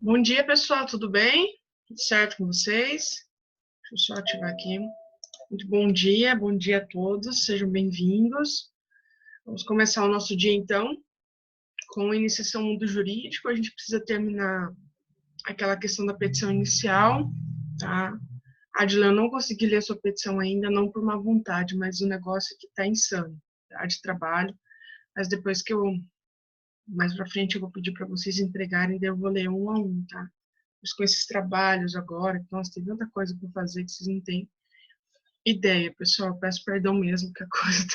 Bom dia, pessoal, tudo bem? Tudo certo com vocês? Deixa eu só ativar aqui. Muito bom dia a todos, sejam bem-vindos. Vamos começar o nosso dia, então, com a iniciação ao mundo jurídico. A gente precisa terminar aquela questão da petição inicial, tá? Adila, eu não consegui ler a sua petição ainda, não por má vontade, mas o negócio aqui tá insano, tá? De trabalho. Mas depois que eu, mais pra frente, eu vou pedir para vocês entregarem, daí eu vou ler um a um, tá? Mas com esses trabalhos agora, nossa, tem tanta coisa para fazer que vocês não têm ideia, pessoal. Peço perdão mesmo, que a coisa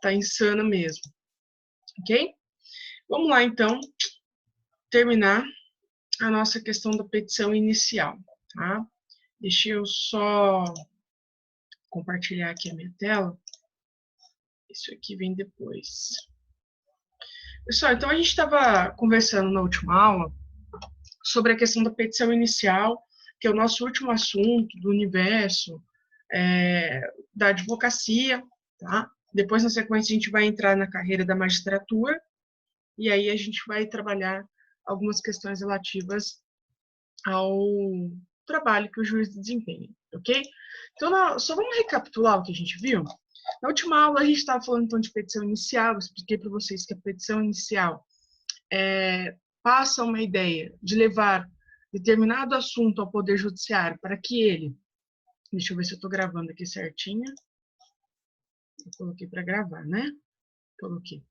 tá insana mesmo, ok? Vamos lá, então, terminar a nossa questão da petição inicial, tá? Deixa eu só compartilhar aqui a minha tela. Isso aqui vem depois. Pessoal, então a gente estava conversando na última aula sobre a questão da petição inicial, que é o nosso último assunto do universo da advocacia, tá? Depois, na sequência, a gente vai entrar na carreira da magistratura, e aí a gente vai trabalhar algumas questões relativas ao trabalho que o juiz desempenha, ok? Então, só vamos recapitular o que a gente viu? Na última aula, a gente estava falando, então, de petição inicial, eu expliquei para vocês que a petição inicial passa uma ideia de levar determinado assunto ao Poder Judiciário para que ele... Deixa eu ver se eu estou gravando aqui certinho. Eu coloquei para gravar, né? Coloquei.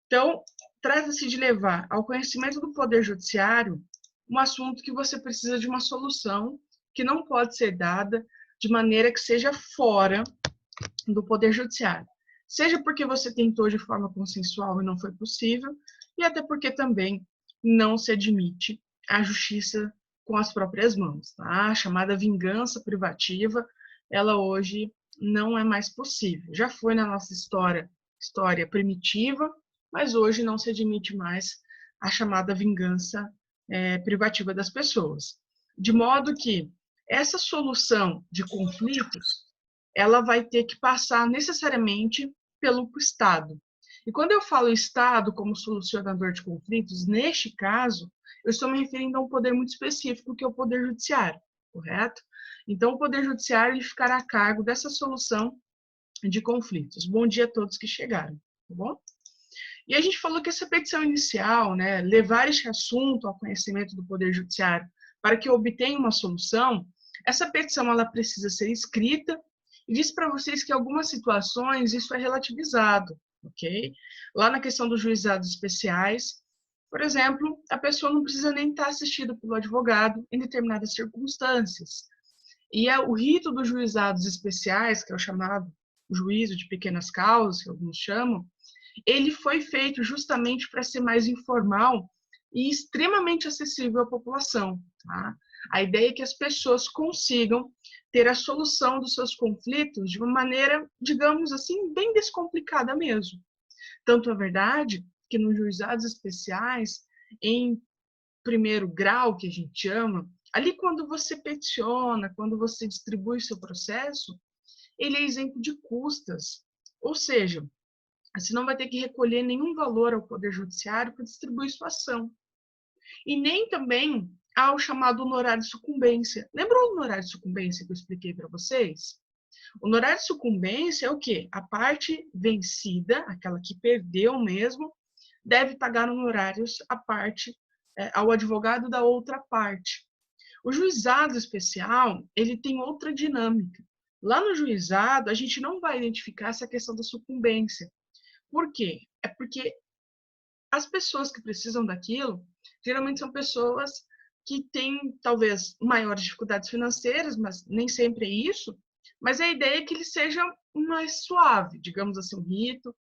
Então, trata-se de levar ao conhecimento do Poder Judiciário um assunto que você precisa de uma solução que não pode ser dada de maneira que seja fora do Poder Judiciário. Seja porque você tentou de forma consensual e não foi possível, e até porque também não se admite a justiça com as próprias mãos. Tá? A chamada vingança privativa, ela hoje não é mais possível. Já foi na nossa história primitiva, mas hoje não se admite mais a chamada vingança privativa das pessoas. De modo que essa solução de conflitos ela vai ter que passar necessariamente pelo Estado. E quando eu falo Estado como solucionador de conflitos, neste caso, eu estou me referindo a um poder muito específico, que é o Poder Judiciário, correto? Então, o Poder Judiciário ele ficará a cargo dessa solução de conflitos. Bom dia a todos que chegaram, tá bom? E a gente falou que essa petição inicial, né, levar este assunto ao conhecimento do Poder Judiciário para que obtenha uma solução, essa petição ela precisa ser escrita e disse para vocês que em algumas situações isso é relativizado, ok? Lá na questão dos juizados especiais, por exemplo, a pessoa não precisa nem estar assistida pelo advogado em determinadas circunstâncias. E o rito dos juizados especiais, que é o chamado juízo de pequenas causas, que alguns chamam, ele foi feito justamente para ser mais informal e extremamente acessível à população. Tá? A ideia é que as pessoas consigam ter a solução dos seus conflitos de uma maneira, digamos assim, bem descomplicada mesmo. Tanto é verdade que nos juizados especiais, em primeiro grau, que a gente chama, ali quando você peticiona, quando você distribui seu processo, ele é isento de custas. Ou seja, você não vai ter que recolher nenhum valor ao Poder Judiciário para distribuir sua ação. E nem também ao chamado honorário de sucumbência. Lembra o honorário de sucumbência que eu expliquei para vocês? O honorário de sucumbência é o quê? A parte vencida, aquela que perdeu mesmo, deve pagar honorários à parte, ao advogado da outra parte. O juizado especial, ele tem outra dinâmica. Lá no juizado, a gente não vai identificar essa questão da sucumbência. Por quê? É porque as pessoas que precisam daquilo, geralmente são pessoas que têm, talvez, maiores dificuldades financeiras, mas nem sempre é isso, mas a ideia é que ele seja mais suave, digamos assim, o rito,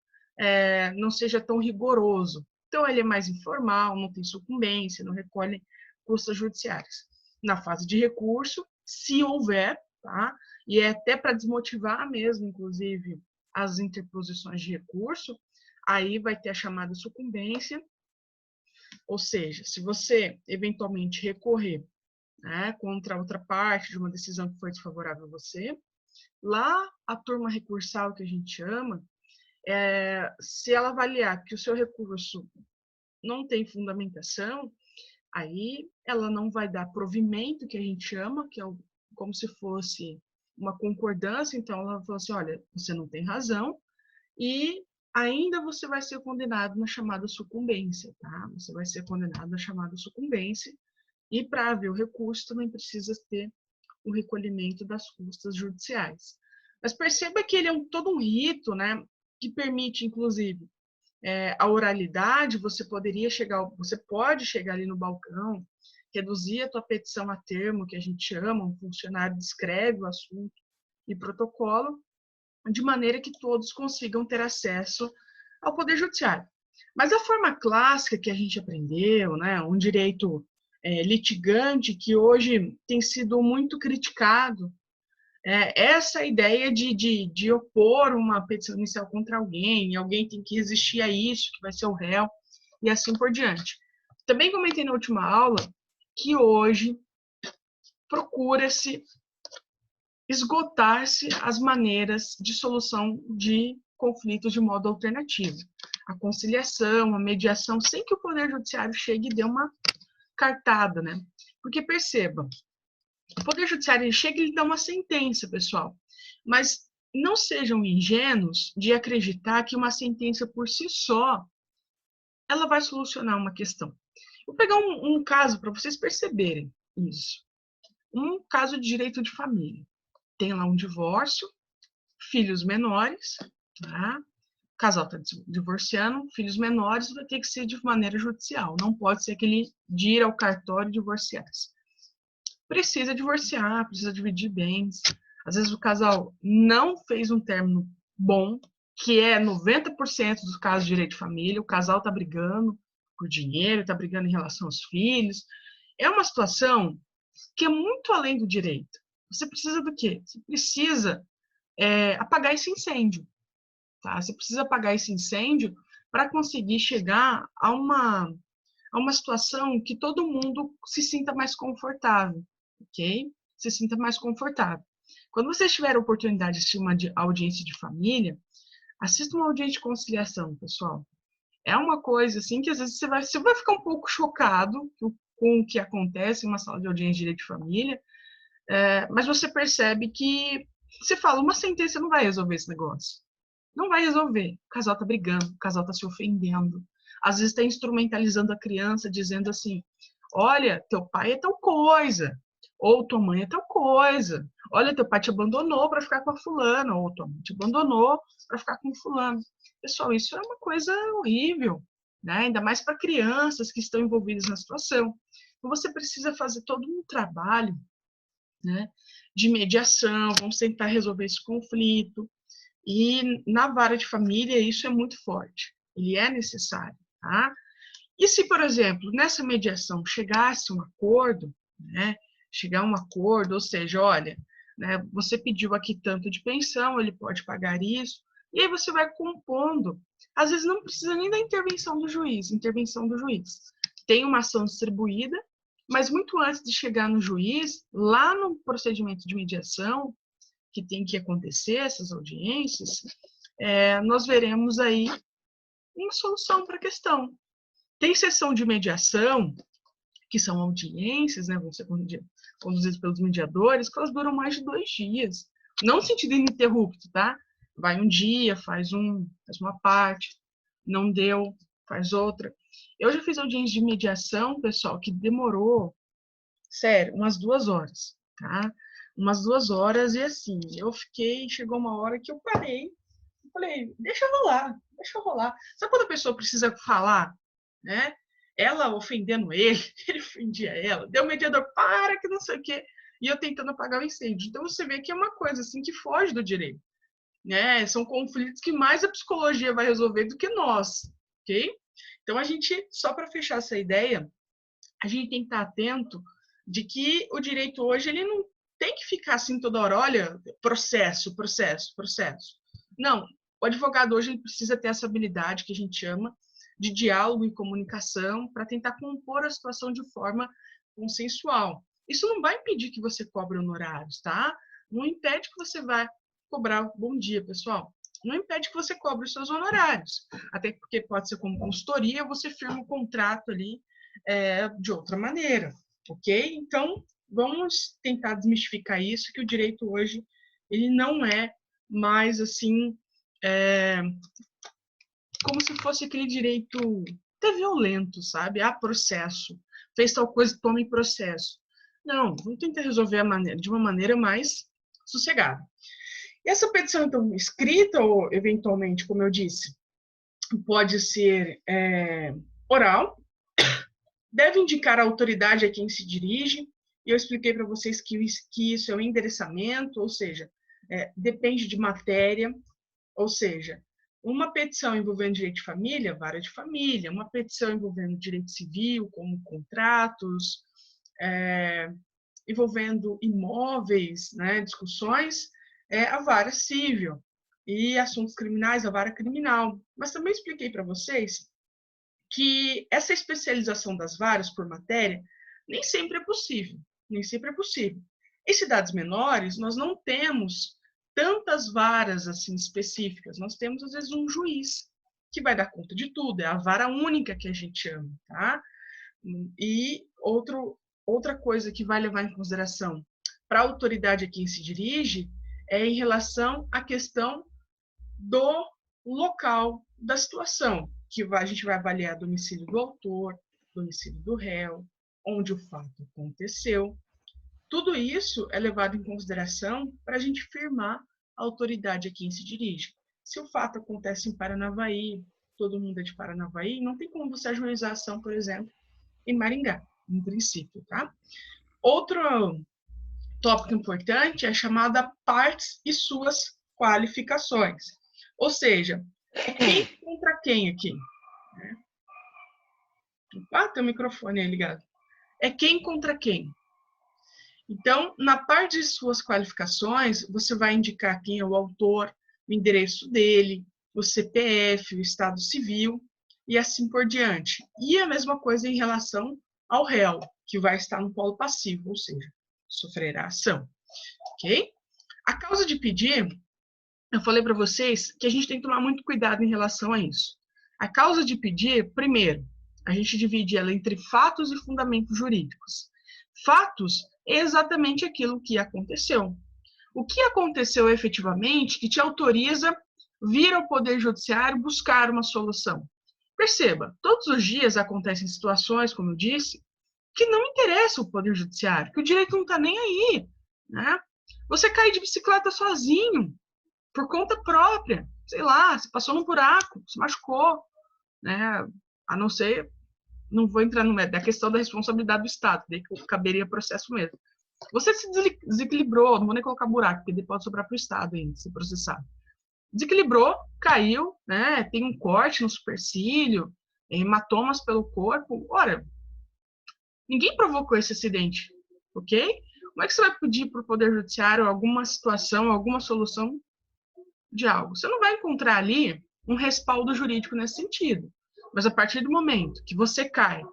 não seja tão rigoroso. Então, ele é mais informal, não tem sucumbência, não recolhe custas judiciárias. Na fase de recurso, se houver, tá? E é até para desmotivar mesmo, inclusive, as interposições de recurso, aí vai ter a chamada sucumbência, ou seja, se você eventualmente recorrer, né, contra outra parte de uma decisão que foi desfavorável a você, lá a turma recursal, que a gente chama, se ela avaliar que o seu recurso não tem fundamentação, Aí ela não vai dar provimento, que a gente chama, que é como se fosse uma concordância. Então ela falou assim, olha, você não tem razão e ainda você vai ser condenado na chamada sucumbência, tá? Você vai ser condenado na chamada sucumbência e para haver o recurso também precisa ter o recolhimento das custas judiciais. Mas perceba que ele é todo um rito, né, que permite, inclusive, a oralidade. Você pode chegar ali no balcão, reduzir a tua petição a termo, que a gente chama, um funcionário descreve o assunto e protocolo, de maneira que todos consigam ter acesso ao Poder Judiciário. Mas a forma clássica que a gente aprendeu, né, um direito litigante que hoje tem sido muito criticado, essa ideia de opor uma petição inicial contra alguém, e alguém tem que resistir a isso, que vai ser o réu, e assim por diante. Também comentei na última aula que hoje procura-se esgotar-se as maneiras de solução de conflitos de modo alternativo. A conciliação, a mediação, sem que o Poder Judiciário chegue e dê uma cartada, né? Porque perceba, o Poder Judiciário chega e ele dá uma sentença, pessoal, mas não sejam ingênuos de acreditar que uma sentença por si só ela vai solucionar uma questão. Vou pegar um caso para vocês perceberem isso. Um caso de direito de família. Tem lá um divórcio, filhos menores, tá? O casal está divorciando, filhos menores, vai ter que ser de maneira judicial. Não pode ser aquele de ir ao cartório e divorciar-se. Precisa divorciar, precisa dividir bens. Às vezes o casal não fez um término bom, que é 90% dos casos de direito de família, o casal está brigando por dinheiro, está brigando em relação aos filhos. É uma situação que é muito além do direito. Você precisa do quê? Você precisa apagar esse incêndio. Tá? Você precisa apagar esse incêndio para conseguir chegar a uma situação que todo mundo se sinta mais confortável, ok? Se sinta mais confortável. Quando vocês tiverem a oportunidade de assistir uma audiência de família, assista uma audiência de conciliação, pessoal. É uma coisa assim que às vezes você vai ficar um pouco chocado com o que acontece em uma sala de audiência de direito de família, mas você percebe que você fala, uma sentença não vai resolver esse negócio. Não vai resolver. O casal tá brigando, o casal tá se ofendendo. Às vezes está instrumentalizando a criança, dizendo assim, olha, teu pai é tal coisa, ou tua mãe é tal coisa. Olha, teu pai te abandonou para ficar com a fulana, ou tua mãe te abandonou para ficar com o fulano. Pessoal, isso é uma coisa horrível, né? Ainda mais para crianças que estão envolvidas na situação. Então, você precisa fazer todo um trabalho, né, de mediação, vamos tentar resolver esse conflito. E na vara de família isso é muito forte, ele é necessário, tá? E se, por exemplo, nessa mediação chegasse um acordo, né, chegar um acordo, ou seja, olha, né, você pediu aqui tanto de pensão, ele pode pagar isso, e aí você vai compondo. Às vezes não precisa nem da intervenção do juiz, Tem uma ação distribuída, mas muito antes de chegar no juiz, lá no procedimento de mediação, que tem que acontecer, essas audiências, nós veremos aí uma solução para a questão. Tem sessão de mediação, que são audiências, né, vão ser conduzidas pelos mediadores, que elas duram mais de 2 dias. Não no sentido ininterrupto, tá? Vai um dia, faz uma parte, não deu, faz outra. Eu já fiz audiência de mediação, pessoal, que demorou, sério, umas 2 horas, tá? Umas 2 horas, e assim, chegou uma hora que eu parei, falei, deixa rolar. Sabe quando a pessoa precisa falar, né? Ela ofendendo ele, ele ofendia ela, deu o mediador, para que não sei o quê, e eu tentando apagar o incêndio. Então você vê que é uma coisa assim que foge do direito, né? São conflitos que mais a psicologia vai resolver do que nós, ok? Então a gente, só para fechar essa ideia, a gente tem que estar atento de que o direito hoje ele não tem que ficar assim toda hora, olha, processo. Não, o advogado hoje ele precisa ter essa habilidade que a gente chama de diálogo e comunicação para tentar compor a situação de forma consensual. Isso não vai impedir que você cobre honorários, tá? Não impede que você vá cobrar. Bom dia, pessoal. Não impede que você cobre os seus honorários. Até porque pode ser como consultoria, você firma um contrato ali de outra maneira, ok? Então, vamos tentar desmistificar isso, que o direito hoje, ele não é mais, assim, como se fosse aquele direito até violento, sabe? Processo. Fez tal coisa, tome processo. Não, vamos tentar resolver de uma maneira mais sossegada. E essa petição, então, escrita ou, eventualmente, como eu disse, pode ser oral, deve indicar a autoridade a quem se dirige, e eu expliquei para vocês que isso é um endereçamento, ou seja, depende de matéria, ou seja, uma petição envolvendo direito de família, vara de família, uma petição envolvendo direito civil, como contratos, envolvendo imóveis, né, discussões, a vara civil, e assuntos criminais, a vara criminal. Mas também expliquei para vocês que essa especialização das varas por matéria nem sempre é possível, nem sempre é possível. Em cidades menores, nós não temos tantas varas assim específicas, nós temos às vezes um juiz que vai dar conta de tudo, é a vara única que a gente chama, tá? E outra coisa que vai levar em consideração para a autoridade a quem se dirige é em relação à questão do local da situação, que a gente vai avaliar domicílio do autor, domicílio do réu, onde o fato aconteceu. Tudo isso é levado em consideração para a gente firmar a autoridade a quem se dirige. Se o fato acontece em Paranavaí, todo mundo é de Paranavaí, não tem como você ajuizar a ação, por exemplo, em Maringá, em princípio, tá? Outro tópico importante é chamada partes e suas qualificações. Ou seja, quem contra quem aqui? Tem o microfone aí ligado. É quem contra quem. Então, na parte de suas qualificações, você vai indicar quem é o autor, o endereço dele, o CPF, o estado civil e assim por diante. E a mesma coisa em relação ao réu, que vai estar no polo passivo, ou seja, sofrerá ação. Ok? A causa de pedir, eu falei para vocês que a gente tem que tomar muito cuidado em relação a isso. A causa de pedir, primeiro, a gente divide ela entre fatos e fundamentos jurídicos. Fatos é exatamente aquilo que aconteceu. O que aconteceu efetivamente que te autoriza vir ao Poder Judiciário buscar uma solução? Perceba, todos os dias acontecem situações, como eu disse, que não interessa o Poder Judiciário, que o direito não está nem aí, né? Você cai de bicicleta sozinho, por conta própria, sei lá, você passou num buraco, se machucou, né? A não ser, não vou entrar no mérito, da questão da responsabilidade do Estado, daí que caberia processo mesmo. Você se desequilibrou, não vou nem colocar buraco, porque ele pode sobrar para o Estado ainda, se processar. Desequilibrou, caiu, né? Tem um corte no supercílio, hematomas pelo corpo. Ora, ninguém provocou esse acidente, ok? Como é que você vai pedir para o Poder Judiciário alguma situação, alguma solução de algo? Você não vai encontrar ali um respaldo jurídico nesse sentido. Mas a partir do momento que você cai,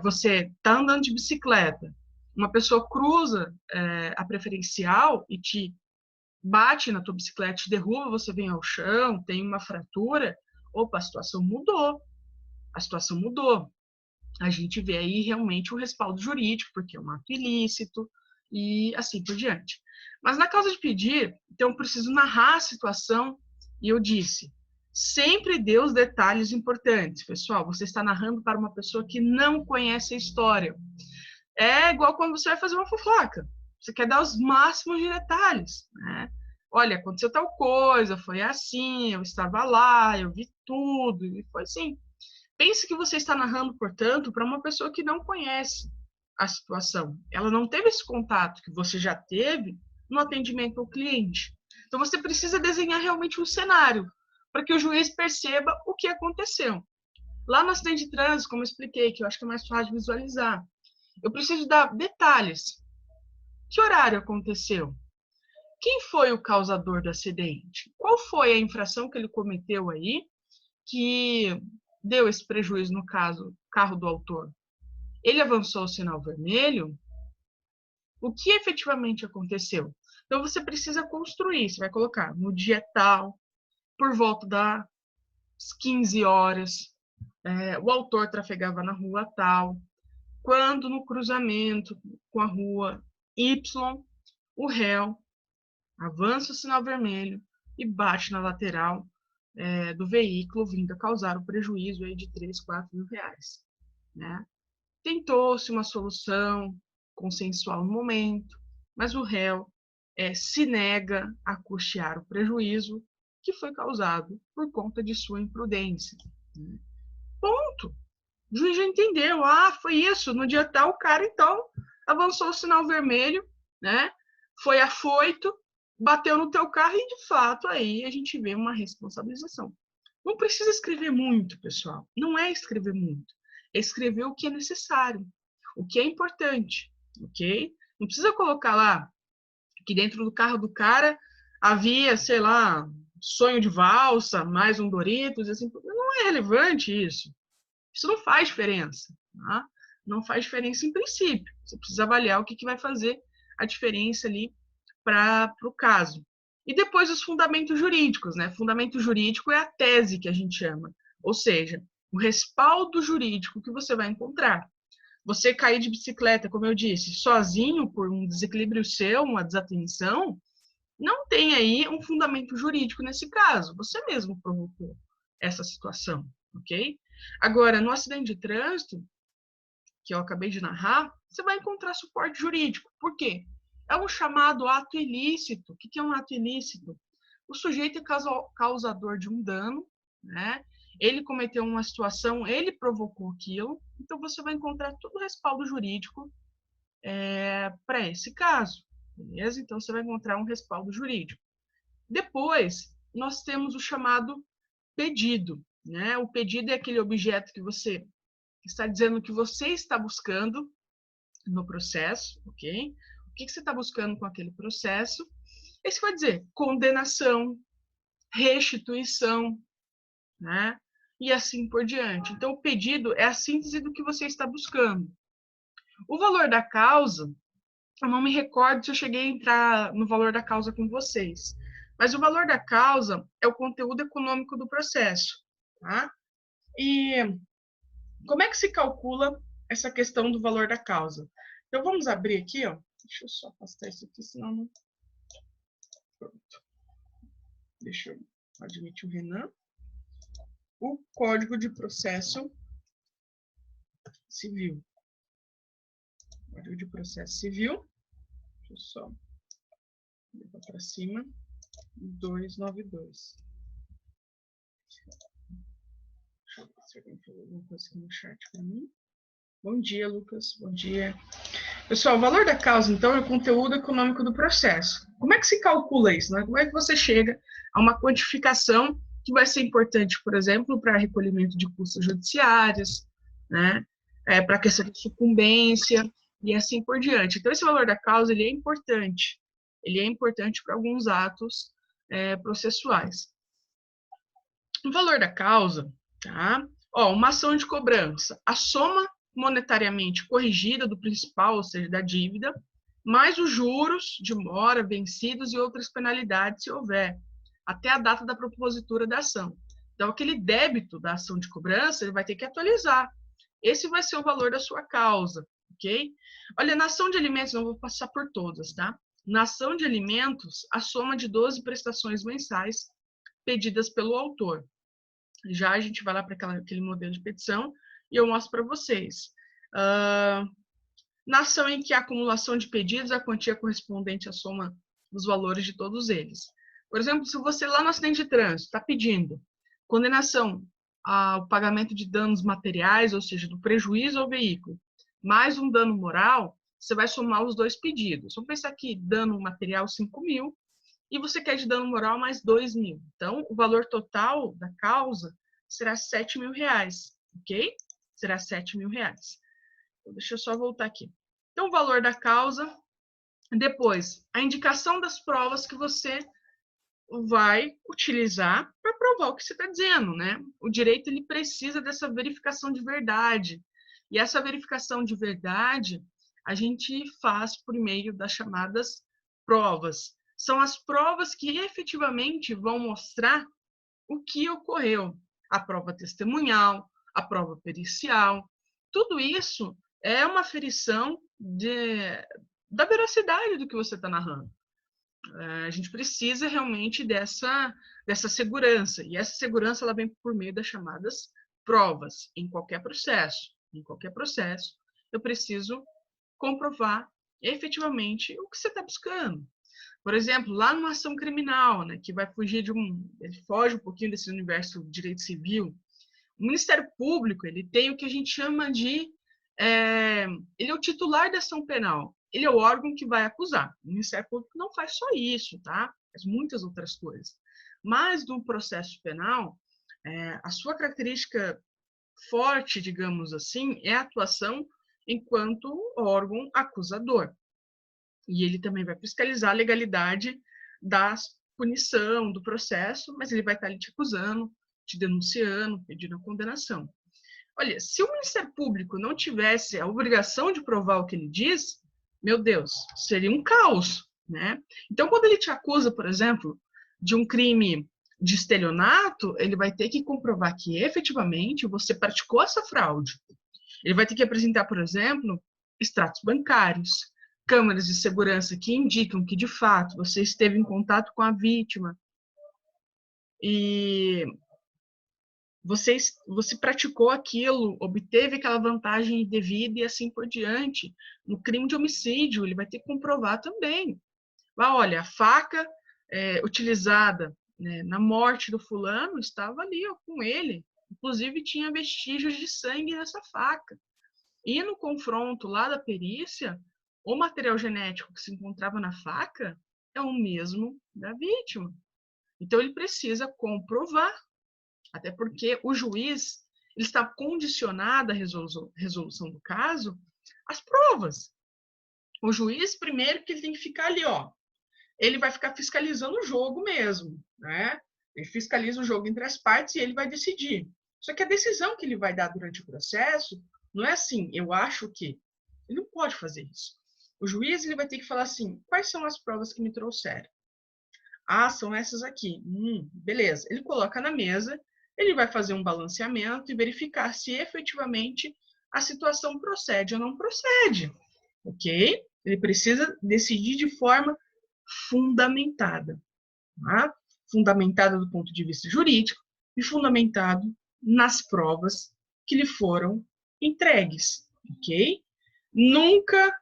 você está andando de bicicleta, uma pessoa cruza a preferencial e te bate na tua bicicleta, te derruba, você vem ao chão, tem uma fratura, opa, a situação mudou. A situação mudou. A gente vê aí realmente o respaldo jurídico, porque é um ato ilícito e assim por diante. Mas na causa de pedir, então eu preciso narrar a situação e eu disse, sempre dê os detalhes importantes. Pessoal, você está narrando para uma pessoa que não conhece a história. É igual quando você vai fazer uma fofoca. Você quer dar os máximos de detalhes, né? Olha, aconteceu tal coisa, foi assim, eu estava lá, eu vi tudo, e foi assim. Pense que você está narrando, portanto, para uma pessoa que não conhece a situação. Ela não teve esse contato que você já teve no atendimento ao cliente. Então, você precisa desenhar realmente um cenário para que o juiz perceba o que aconteceu. Lá no acidente de trânsito, como eu expliquei, que eu acho que é mais fácil de visualizar, eu preciso dar detalhes. Que horário aconteceu? Quem foi o causador do acidente? Qual foi a infração que ele cometeu aí que deu esse prejuízo, no caso, carro do autor? Ele avançou o sinal vermelho? O que efetivamente aconteceu? Então, você precisa construir, você vai colocar no dia tal, por volta das 15 horas, o autor trafegava na rua tal, quando no cruzamento com a rua Y, o réu avança o sinal vermelho e bate na lateral do veículo, vindo a causar o prejuízo aí de 3, 4 mil reais. Né? Tentou-se uma solução consensual no momento, mas o réu se nega a custear o prejuízo que foi causado por conta de sua imprudência. Né? Ponto. O juiz já entendeu. Foi isso. No dia tal, o cara, então, avançou o sinal vermelho, né? Foi afoito, bateu no teu carro e, de fato, aí a gente vê uma responsabilização. Não precisa escrever muito, pessoal. Não é escrever muito. É escrever o que é necessário, o que é importante, ok? Não precisa colocar lá que dentro do carro do cara havia, sei lá, sonho de valsa, mais um Doritos, assim. Não é relevante isso. Isso não faz diferença. Tá? Não faz diferença em princípio. Você precisa avaliar o que vai fazer a diferença ali para o caso. E depois os fundamentos jurídicos, né? Fundamento jurídico é a tese que a gente chama. Ou seja, o respaldo jurídico que você vai encontrar. Você cair de bicicleta, como eu disse, sozinho por um desequilíbrio seu, uma desatenção, não tem aí um fundamento jurídico nesse caso. Você mesmo provocou essa situação, ok? Agora, no acidente de trânsito, que eu acabei de narrar, você vai encontrar suporte jurídico. Por quê? É um chamado ato ilícito. O que é um ato ilícito? O sujeito é causador de um dano, né? Ele cometeu uma situação, ele provocou aquilo, então você vai encontrar todo o respaldo jurídico para esse caso, beleza? Então você vai encontrar um respaldo jurídico. Depois, nós temos o chamado pedido, né? O pedido é aquele objeto que você está dizendo que você está buscando no processo, ok? O que você está buscando com aquele processo? Esse vai dizer condenação, restituição, né? E assim por diante. Então, o pedido é a síntese do que você está buscando. O valor da causa, eu não me recordo se eu cheguei a entrar no valor da causa com vocês, mas o valor da causa é o conteúdo econômico do processo, tá? E como é que se calcula essa questão do valor da causa? Então, vamos abrir aqui, ó. Deixa eu só afastar isso aqui, senão não... Pronto. Deixa eu admitir o Renan. O Código de Processo Civil. Código de Processo Civil. Deixa eu só levar para cima. 292. Deixa eu ver se alguém falou alguma coisa aqui no chat para mim. Bom dia, Lucas. Bom dia. Pessoal, o valor da causa, então, é o conteúdo econômico do processo. Como é que se calcula isso? Né? Como é que você chega a uma quantificação que vai ser importante, por exemplo, para recolhimento de custas judiciárias, né? Para a questão de sucumbência e assim por diante. Então, esse valor da causa ele é importante. Ele é importante para alguns atos processuais. O valor da causa, tá? Uma ação de cobrança. A soma monetariamente corrigida do principal, ou seja, da dívida, mais os juros de mora, vencidos e outras penalidades, se houver, até a data da propositura da ação. Então, aquele débito da ação de cobrança, ele vai ter que atualizar. Esse vai ser o valor da sua causa, ok? Olha, na ação de alimentos, não vou passar por todas, tá? Na ação de alimentos, a soma de 12 prestações mensais pedidas pelo autor. Já a gente vai lá para aquele modelo de petição e eu mostro para vocês. Na ação em que a acumulação de pedidos, a quantia correspondente à soma dos valores de todos eles. Por exemplo, se você lá no acidente de trânsito está pedindo condenação ao pagamento de danos materiais, ou seja, do prejuízo ao veículo, mais um dano moral, você vai somar os dois pedidos. Vamos pensar aqui, dano material 5 mil, e você quer de dano moral mais 2 mil. Então, o valor total da causa será 7 mil reais, ok? Será 7 mil reais. Então, deixa eu só voltar aqui. Então, o valor da causa, depois, a indicação das provas que você vai utilizar para provar o que você está dizendo, né? O direito, ele precisa dessa verificação de verdade. E essa verificação de verdade, a gente faz por meio das chamadas provas. São as provas que efetivamente vão mostrar o que ocorreu. A prova testemunhal, a prova pericial, tudo isso é uma aferição da veracidade do que você está narrando. A gente precisa realmente dessa segurança, e essa segurança ela vem por meio das chamadas provas, em qualquer processo. Em qualquer processo, eu preciso comprovar efetivamente o que você está buscando. Por exemplo, lá numa ação criminal, né, que vai fugir ele foge um pouquinho desse universo do direito civil, o Ministério Público, ele tem o que a gente chama de ele é o titular da ação penal. Ele é o órgão que vai acusar. O Ministério Público não faz só isso, tá? Faz muitas outras coisas. Mas no processo penal, a sua característica forte, digamos assim, é a atuação enquanto órgão acusador. E ele também vai fiscalizar a legalidade da punição, do processo, mas ele vai estar ali te acusando, te denunciando, pedindo a condenação. Olha, se o Ministério Público não tivesse a obrigação de provar o que ele diz, meu Deus, seria um caos, né? Então, quando ele te acusa, por exemplo, de um crime de estelionato, ele vai ter que comprovar que efetivamente você praticou essa fraude. Ele vai ter que apresentar, por exemplo, extratos bancários, câmeras de segurança que indicam que, de fato, você esteve em contato com a vítima e você praticou aquilo, obteve aquela vantagem devida e assim por diante. No crime de homicídio, ele vai ter que comprovar também. Olha, a faca utilizada, né, na morte do fulano estava ali com ele. Inclusive, tinha vestígios de sangue nessa faca. E no confronto lá da perícia, o material genético que se encontrava na faca é o mesmo da vítima. Então, ele precisa comprovar. Até porque o juiz ele está condicionado à resolução do caso às provas. O juiz, primeiro, que ele tem que ficar ali, ele vai ficar fiscalizando o jogo mesmo, né? Ele fiscaliza o jogo entre as partes e ele vai decidir. Só que a decisão que ele vai dar durante o processo não é assim, eu acho que. Ele não pode fazer isso. O juiz ele vai ter que falar assim, quais são as provas que me trouxeram? Ah, são essas aqui. Beleza. Ele coloca na mesa, ele vai fazer um balanceamento e verificar se efetivamente a situação procede ou não procede. Ok? Ele precisa decidir de forma fundamentada. Tá? Fundamentada do ponto de vista jurídico e fundamentado nas provas que lhe foram entregues. Ok? Nunca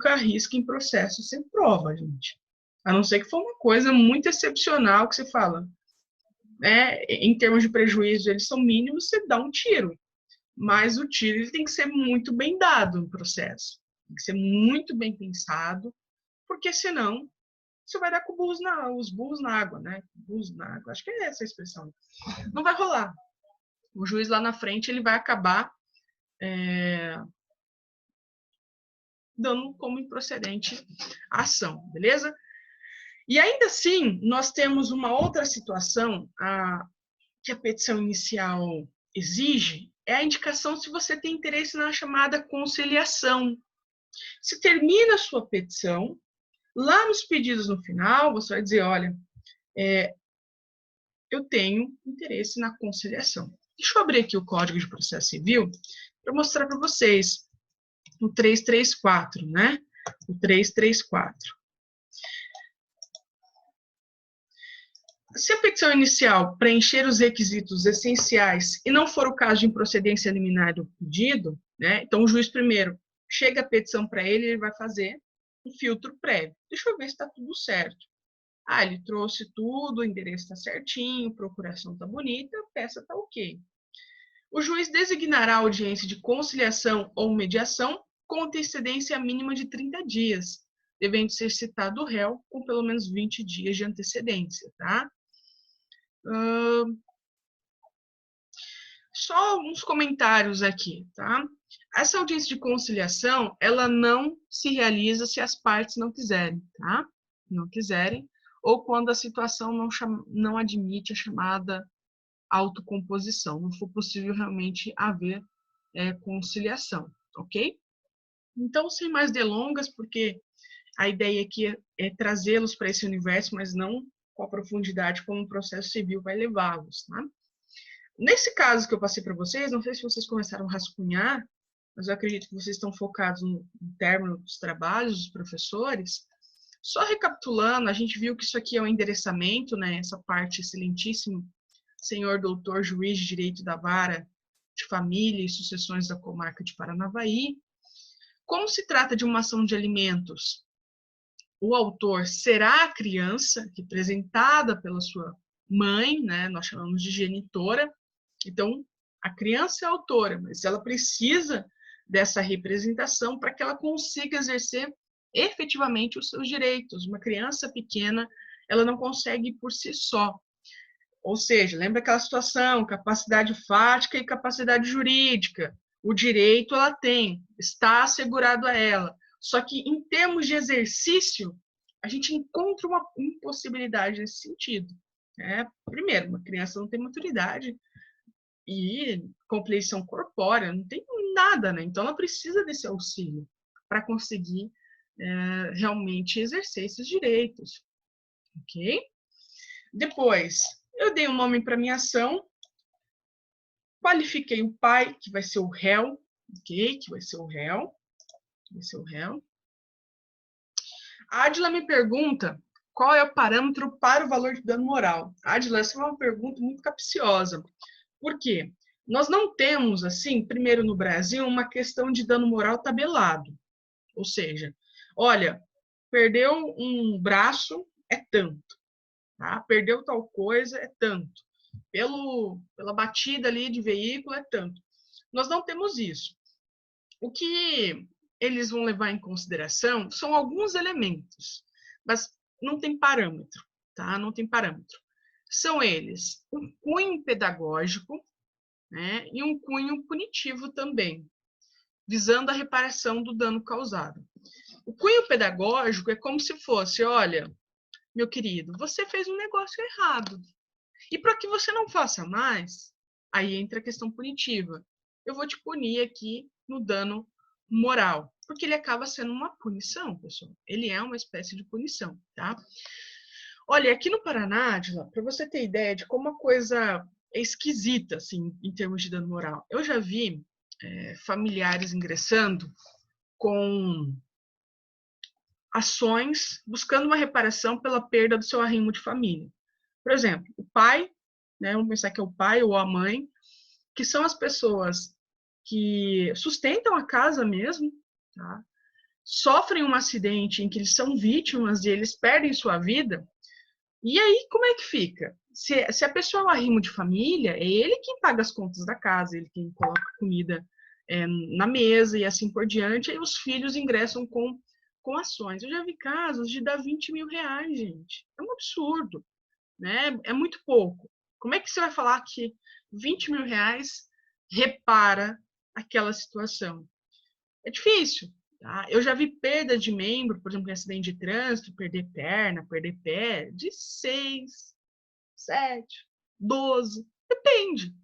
arrisque em processo sem prova, gente. A não ser que for uma coisa muito excepcional que você fala, né? Em termos de prejuízo, eles são mínimos, você dá um tiro. Mas o tiro ele tem que ser muito bem dado no processo. Tem que ser muito bem pensado, porque senão você vai dar com os burros na água, né? Burros na água, acho que é essa a expressão. Não vai rolar. O juiz lá na frente ele vai acabar dando como improcedente a ação, beleza? E ainda assim, nós temos uma outra situação que a petição inicial exige, é a indicação se você tem interesse na chamada conciliação. Se termina a sua petição, lá nos pedidos no final, você vai dizer, olha, eu tenho interesse na conciliação. Deixa eu abrir aqui o Código de Processo Civil para mostrar para vocês o 334, né? O 334. Se a petição inicial preencher os requisitos essenciais e não for o caso de improcedência liminar do pedido, né? Então, o juiz primeiro chega a petição para ele, ele vai fazer um filtro prévio. Deixa eu ver se está tudo certo. Ah, ele trouxe tudo, o endereço está certinho, procuração está bonita, a peça está ok. O juiz designará a audiência de conciliação ou mediação com antecedência mínima de 30 dias, devendo ser citado o réu com pelo menos 20 dias de antecedência, tá? Só uns comentários aqui, tá? Essa audiência de conciliação, ela não se realiza se as partes não quiserem, tá? Não quiserem, ou quando a situação não admite a chamada autocomposição, não for possível realmente haver conciliação, ok? Então, sem mais delongas, porque a ideia aqui é trazê-los para esse universo, mas não com a profundidade como o processo civil vai levá-los, tá? Nesse caso que eu passei para vocês, não sei se vocês começaram a rascunhar, mas eu acredito que vocês estão focados no término dos trabalhos dos professores. Só recapitulando, a gente viu que isso aqui é um endereçamento, né? Essa parte excelentíssima, senhor doutor juiz de direito da vara de família e sucessões da comarca de Paranavaí. Como se trata de uma ação de alimentos, o autor será a criança, representada pela sua mãe, né? Nós chamamos de genitora. Então, a criança é a autora, mas ela precisa dessa representação para que ela consiga exercer efetivamente os seus direitos. Uma criança pequena, ela não consegue por si só. Ou seja, lembra aquela situação, capacidade fática e capacidade jurídica. O direito ela tem, está assegurado a ela. Só que em termos de exercício, a gente encontra uma impossibilidade nesse sentido. Primeiro, uma criança não tem maturidade e compleição corpórea, não tem nada, né? Então ela precisa desse auxílio para conseguir realmente exercer esses direitos, ok? Depois, eu dei um nome para minha ação, qualifiquei o pai, que vai ser o réu, ok? Que vai ser o réu, A Adila me pergunta qual é o parâmetro para o valor de dano moral. Adila, essa é uma pergunta muito capciosa. Por quê? Nós não temos, assim, primeiro no Brasil, uma questão de dano moral tabelado. Ou seja, olha, perdeu um braço, é tanto. Tá? Perdeu tal coisa, é tanto. Pela batida ali de veículo, é tanto. Nós não temos isso. O que eles vão levar em consideração são alguns elementos, mas não tem parâmetro, tá? Não tem parâmetro. São eles um cunho pedagógico, né, e um cunho punitivo também, visando a reparação do dano causado. O cunho pedagógico é como se fosse, olha, meu querido, você fez um negócio errado. E para que você não faça mais, aí entra a questão punitiva. Eu vou te punir aqui no dano moral, porque ele acaba sendo uma punição, pessoal. Ele é uma espécie de punição, tá? Olha, aqui no Paraná, para você ter ideia de como a coisa é esquisita, assim, em termos de dano moral. Eu já vi familiares ingressando com ações buscando uma reparação pela perda do seu arrimo de família. Por exemplo, o pai, né, vamos pensar que é o pai ou a mãe, que são as pessoas que sustentam a casa mesmo, tá? Sofrem um acidente em que eles são vítimas e eles perdem sua vida, e aí como é que fica? Se a pessoa é um arrimo de família, é ele quem paga as contas da casa, ele quem coloca comida na mesa e assim por diante, aí os filhos ingressam com ações. Eu já vi casos de dar 20 mil reais, gente. É um absurdo, né? É muito pouco. Como é que você vai falar que 20 mil reais repara aquela situação? É difícil. Tá? Eu já vi perda de membro, por exemplo, em acidente de trânsito, perder perna, perder pé, de 6, 7, 12, depende.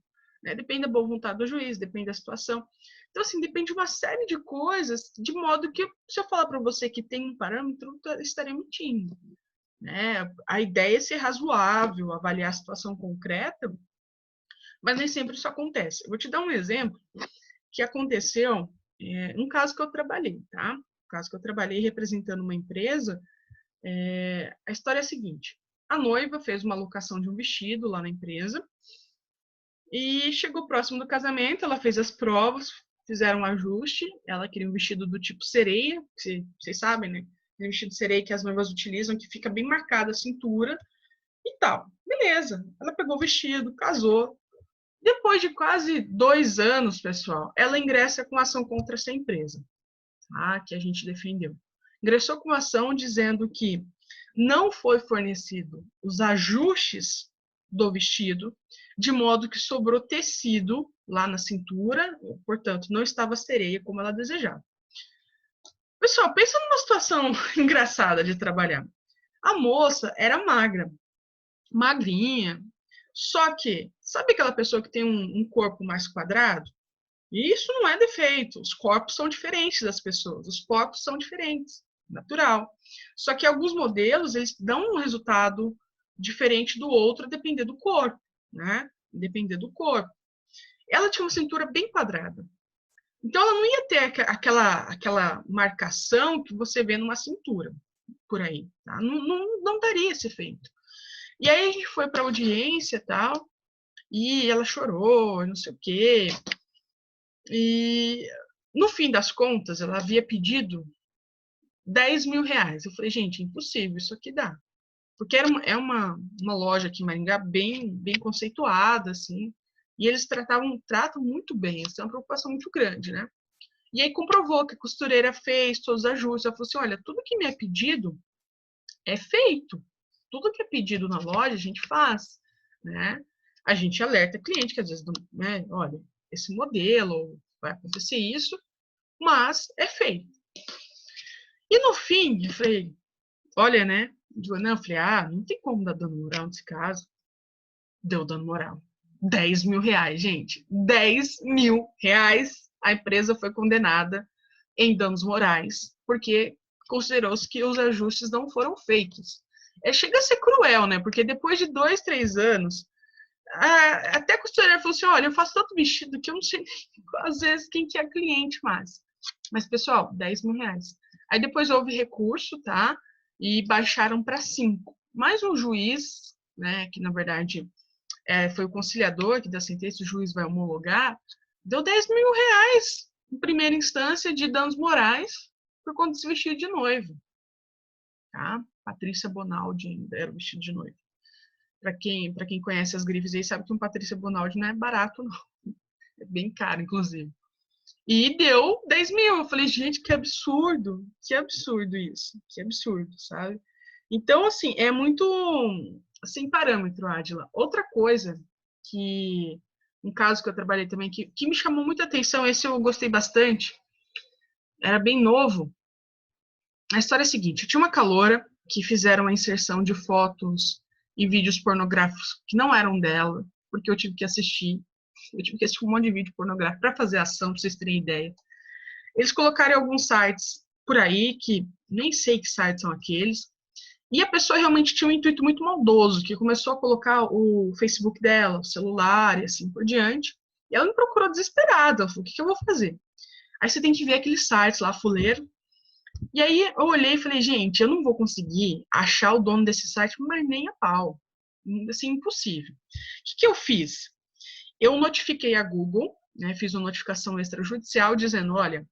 Né? Depende da boa vontade do juiz, depende da situação. Então, assim, depende de uma série de coisas, de modo que, se eu falar para você que tem um parâmetro, eu estaria mentindo. Né? A ideia é ser razoável, avaliar a situação concreta, mas nem sempre isso acontece. Eu vou te dar um exemplo que aconteceu num caso que eu trabalhei, tá? Um caso que eu trabalhei representando uma empresa. A história é a seguinte: a noiva fez uma locação de um vestido lá na empresa e chegou próximo do casamento, ela fez as provas, fizeram um ajuste, ela queria um vestido do tipo sereia, que vocês sabem, né? Um vestido de sereia que as noivas utilizam, que fica bem marcada a cintura e tal. Beleza, ela pegou o vestido, casou. Depois de quase 2 anos, pessoal, ela ingressa com ação contra essa empresa, tá? Que a gente defendeu. Ingressou com ação dizendo que não foi fornecido os ajustes do vestido, de modo que sobrou tecido lá na cintura, portanto, não estava sereia como ela desejava. Pessoal, pensa numa situação engraçada de trabalhar. A moça era magra, magrinha, só que, sabe aquela pessoa que tem um corpo mais quadrado? Isso não é defeito, os corpos são diferentes das pessoas, os corpos são diferentes, natural. Só que alguns modelos, eles dão um resultado diferente do outro, a depender do corpo, né? Depender do corpo. Ela tinha uma cintura bem quadrada. Então, ela não ia ter aquela marcação que você vê numa cintura, por aí. Tá? Não daria esse efeito. E aí a gente foi para audiência e tal, e ela chorou, não sei o quê. E no fim das contas, ela havia pedido 10 mil reais. Eu falei, gente, impossível, isso aqui dá. Porque é uma loja aqui em Maringá bem conceituada, assim, e eles tratam muito bem, isso é uma preocupação muito grande, né? E aí comprovou que a costureira fez todos os ajustes. Ela falou assim, olha, tudo que me é pedido é feito. Tudo que é pedido na loja, a gente faz, né? A gente alerta o cliente que às vezes, né, olha, esse modelo, vai acontecer isso, mas é feito. E no fim, eu falei, olha, né? Não, eu falei, não tem como dar dano moral nesse caso. Deu dano moral. 10 mil reais, gente. 10 mil reais. A empresa foi condenada em danos morais, porque considerou-se que os ajustes não foram feitos. Chega a ser cruel, né? Porque depois de 2, 3 anos, até a costureira falou assim, olha, eu faço tanto vestido que eu não sei, às vezes, quem que é cliente mais. Mas, pessoal, 10 mil reais. Aí depois houve recurso, tá? E baixaram para 5. Mas o juiz, né, que na verdade foi o conciliador que da sentença, o juiz vai homologar, deu 10 mil reais em primeira instância de danos morais por conta desse vestido de noivo. Tá? Patrícia Bonaldi ainda era o vestido de noivo. Para quem conhece as grifes aí, sabe que um Patrícia Bonaldi não é barato, não. É bem caro, inclusive. E deu 10 mil. Eu falei, gente, que absurdo isso, que absurdo, sabe? Então, assim, é muito sem parâmetro, Adila. Outra coisa que, um caso que eu trabalhei também, que me chamou muita atenção, esse eu gostei bastante, era bem novo. A história é a seguinte, tinha uma caloura que fizeram a inserção de fotos e vídeos pornográficos que não eram dela, porque eu tive que assistir um monte de vídeo pornográfico para fazer ação, para vocês terem ideia. Eles colocaram em alguns sites por aí, que nem sei que sites são aqueles, e a pessoa realmente tinha um intuito muito maldoso, que começou a colocar o Facebook dela, o celular e assim por diante. E ela me procurou desesperada. Ela falou, o que eu vou fazer? Aí você tem que ver aqueles sites lá, fuleiro. E aí eu olhei e falei, gente, eu não vou conseguir achar o dono desse site, mas nem a pau. Assim, impossível. O que eu fiz? Eu notifiquei a Google, né, fiz uma notificação extrajudicial dizendo, olha,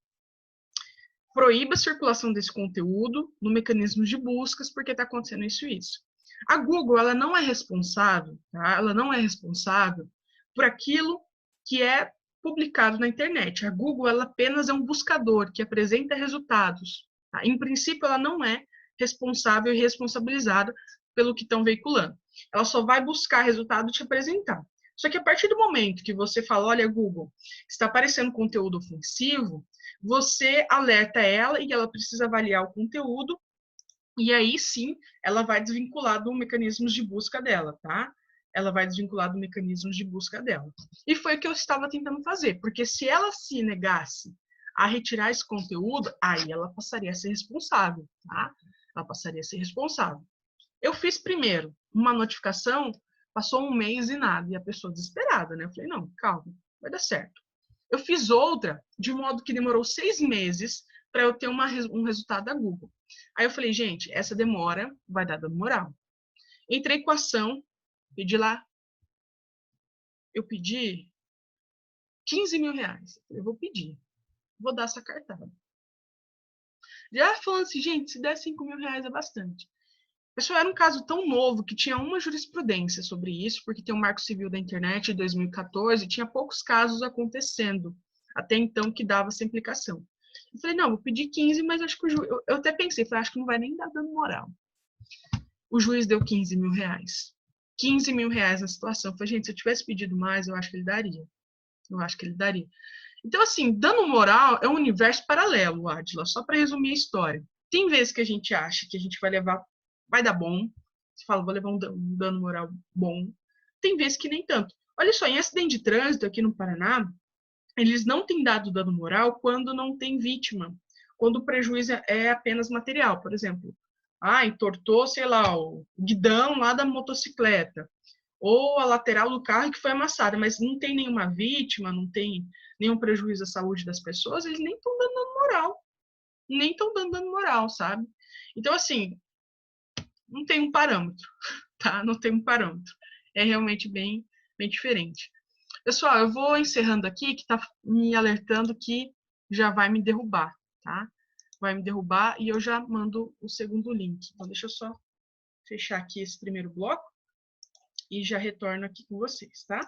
proíba a circulação desse conteúdo no mecanismo de buscas, porque está acontecendo isso e isso. A Google, ela não é responsável, tá? Ela não é responsável por aquilo que é publicado na internet. A Google, ela apenas é um buscador que apresenta resultados. Tá? Em princípio, ela não é responsável e responsabilizada pelo que estão veiculando. Ela só vai buscar resultado e te apresentar. Só que a partir do momento que você fala, olha, Google, está aparecendo conteúdo ofensivo, você alerta ela e ela precisa avaliar o conteúdo, e aí sim ela vai desvincular do mecanismos de busca dela, tá? Ela vai desvincular do mecanismos de busca dela. E foi o que eu estava tentando fazer, porque se ela se negasse a retirar esse conteúdo, aí ela passaria a ser responsável, tá? Ela passaria a ser responsável. Eu fiz primeiro uma notificação, passou um mês e nada, e a pessoa desesperada, né? Eu falei, não, calma, vai dar certo. Eu fiz outra, de modo que demorou 6 meses para eu ter um resultado da Google. Aí eu falei, gente, essa demora vai dar dano moral. Entrei com a ação, pedi lá, eu pedi 15 mil reais. Eu vou pedir, vou dar essa cartada. Já falando assim, gente, se der 5 mil reais é bastante. Pessoal, era um caso tão novo que tinha uma jurisprudência sobre isso, porque tem o Marco Civil da Internet de 2014, e tinha poucos casos acontecendo, até então que dava essa implicação. Eu falei, não, vou pedir 15, mas acho que o juiz... Eu até pensei, falei, acho que não vai nem dar dano moral. O juiz deu 15 mil reais. 15 mil reais na situação. Eu falei, gente, se eu tivesse pedido mais, eu acho que ele daria. Eu acho que ele daria. Então, assim, dano moral é um universo paralelo, Adila, só para resumir a história. Tem vezes que a gente acha que a gente vai levar, vai dar bom. Você fala, vou levar um dano moral bom. Tem vezes que nem tanto. Olha só, em acidente de trânsito aqui no Paraná, eles não têm dado dano moral quando não tem vítima. Quando o prejuízo é apenas material. Por exemplo, entortou, sei lá, o guidão lá da motocicleta ou a lateral do carro que foi amassada, mas não tem nenhuma vítima, não tem nenhum prejuízo à saúde das pessoas, eles nem estão dando moral. Nem estão dando moral, sabe? Então, assim, não tem um parâmetro, tá? Não tem um parâmetro. É realmente bem diferente. Pessoal, eu vou encerrando aqui, que tá me alertando que já vai me derrubar, tá? Vai me derrubar e eu já mando o segundo link. Então, deixa eu só fechar aqui esse primeiro bloco e já retorno aqui com vocês, tá?